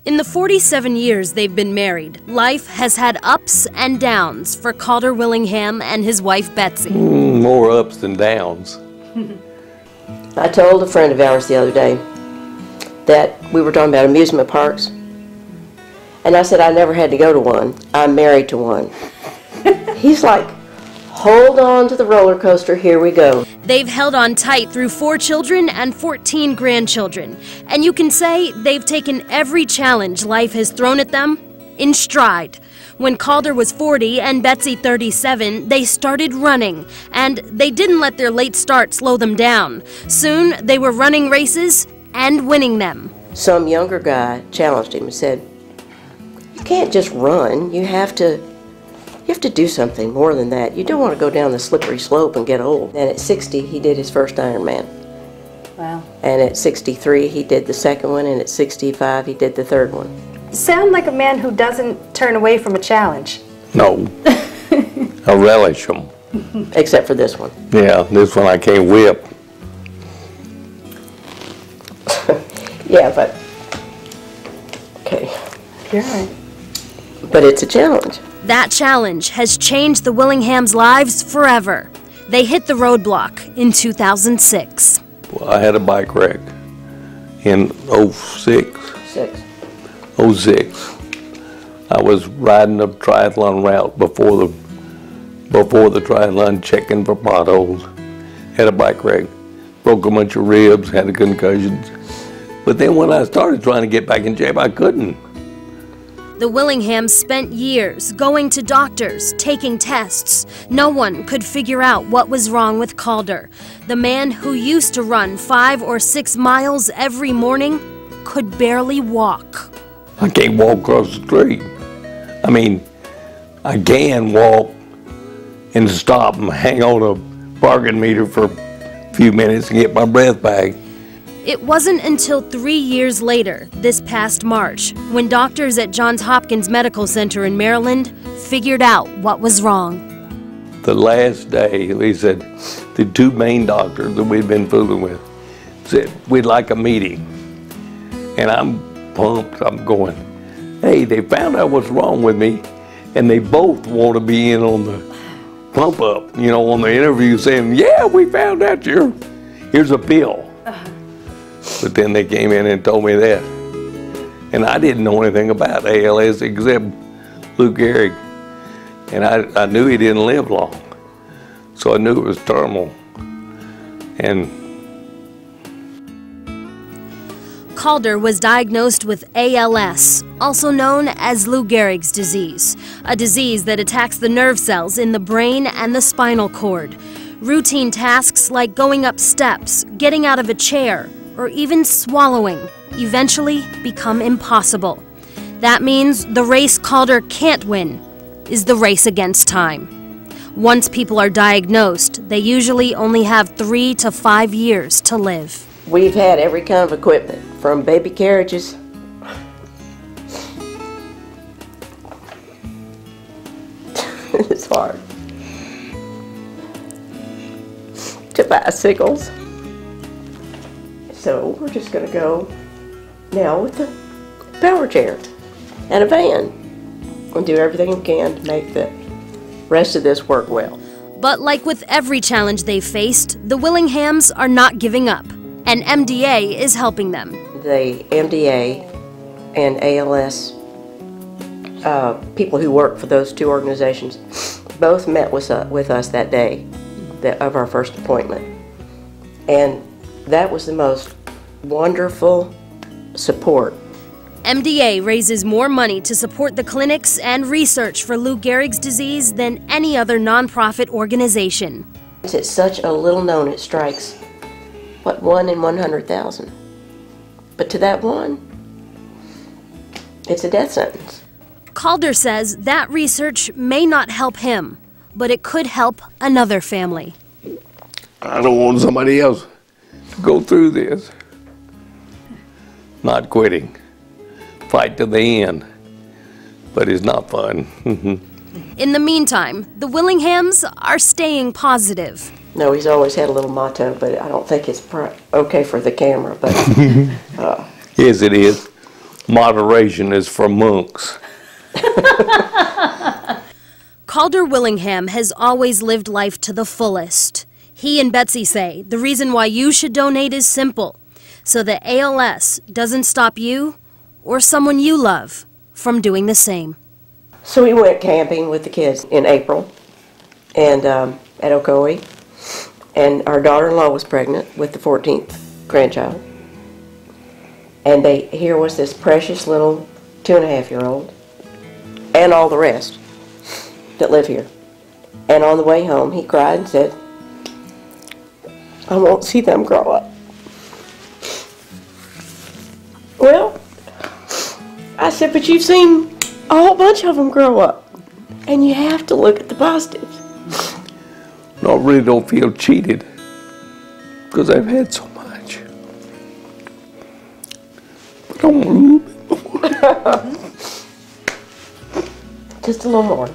In the 47 years they've been married, life has had ups and downs for Calder Willingham and his wife Betsy. More ups than downs. I told a friend of ours the other day that we were talking about amusement parks, and I said I never had to go to one. I'm married to one. He's like, hold on to the roller coaster, here we go. They've held on tight through 4 children and 14 grandchildren, and you can say they've taken every challenge life has thrown at them in stride. When Calder was 40 and Betsy 37, they started running, and they didn't let their late start slow them down. Soon, they were running races and winning them. Some younger guy challenged him and said, you can't just run, you have to do something more than that. You don't want to go down the slippery slope and get old. And at 60, he did his first Ironman. Wow. And at 63, he did the second one, and at 65, he did the third one. You sound like a man who doesn't turn away from a challenge. No. I relish them. Except for this one. Yeah, this one I can't whip. Yeah, but, okay. You're right. But it's a challenge. That challenge has changed the Willinghams' lives forever. They hit the roadblock in 2006. Well, I had a bike wreck in 06. 06. I was riding a triathlon route before the triathlon, checking for potholes. Had a bike wreck, broke a bunch of ribs, had a concussion. But then when I started trying to get back in shape, I couldn't. The Willinghams spent years going to doctors, taking tests. No one could figure out what was wrong with Calder. The man who used to run 5 or 6 miles every morning could barely walk. I can't walk across the street. I mean, I can walk and stop and hang on a parking meter for a few minutes and get my breath back. It wasn't until 3 years later, this past March, when doctors at Johns Hopkins Medical Center in Maryland figured out what was wrong. The last day, they said, the 2 main doctors that we'd been fooling with said, we'd like a meeting. And I'm pumped, I'm going, hey, they found out what's wrong with me, and they both want to be in on the pump up, you know, on the interview saying, yeah, we found out here's a pill. But then they came in and told me that. And I didn't know anything about ALS except Lou Gehrig. And I knew he didn't live long. So I knew it was terminal. And Calder was diagnosed with ALS, also known as Lou Gehrig's disease, a disease that attacks the nerve cells in the brain and the spinal cord. Routine tasks like going up steps, getting out of a chair, or even swallowing eventually become impossible. That means the race Calder can't win is the race against time. Once people are diagnosed, they usually only have 3 to 5 years to live. We've had every kind of equipment, from baby carriages it's hard, to bicycles. So we're just going to go now with the power chair and a van and do everything we can to make the rest of this work well. But like with every challenge they've faced, the Willinghams are not giving up, and MDA is helping them. The MDA and ALS people who work for those 2 organizations both met with us that day of our first appointment. And that was the most wonderful support. MDA raises more money to support the clinics and research for Lou Gehrig's disease than any other nonprofit organization. It's such a little known, it strikes, what, 1 in 100,000. But to that one, it's a death sentence. Calder says that research may not help him, but it could help another family. I don't want somebody else to go through this. Not quitting. Fight to the end. But it's not fun. In the meantime, the Willinghams are staying positive. No, he's always had a little motto, but I don't think it's okay for the camera. But yes, it is. moderation is for monks. Calder Willingham has always lived life to the fullest. He and Betsy say the reason why you should donate is simple, so that ALS doesn't stop you or someone you love from doing the same. So we went camping with the kids in April and at Ocoee, and our daughter-in-law was pregnant with the 14th grandchild. And here was this precious little 2.5-year-old and all the rest that live here. And on the way home, he cried and said, "I won't see them grow up." Well, I said, but you've seen a whole bunch of them grow up, and you have to look at the positives. I really don't feel cheated because I've had so much. But I want a little bit more. Just a little more.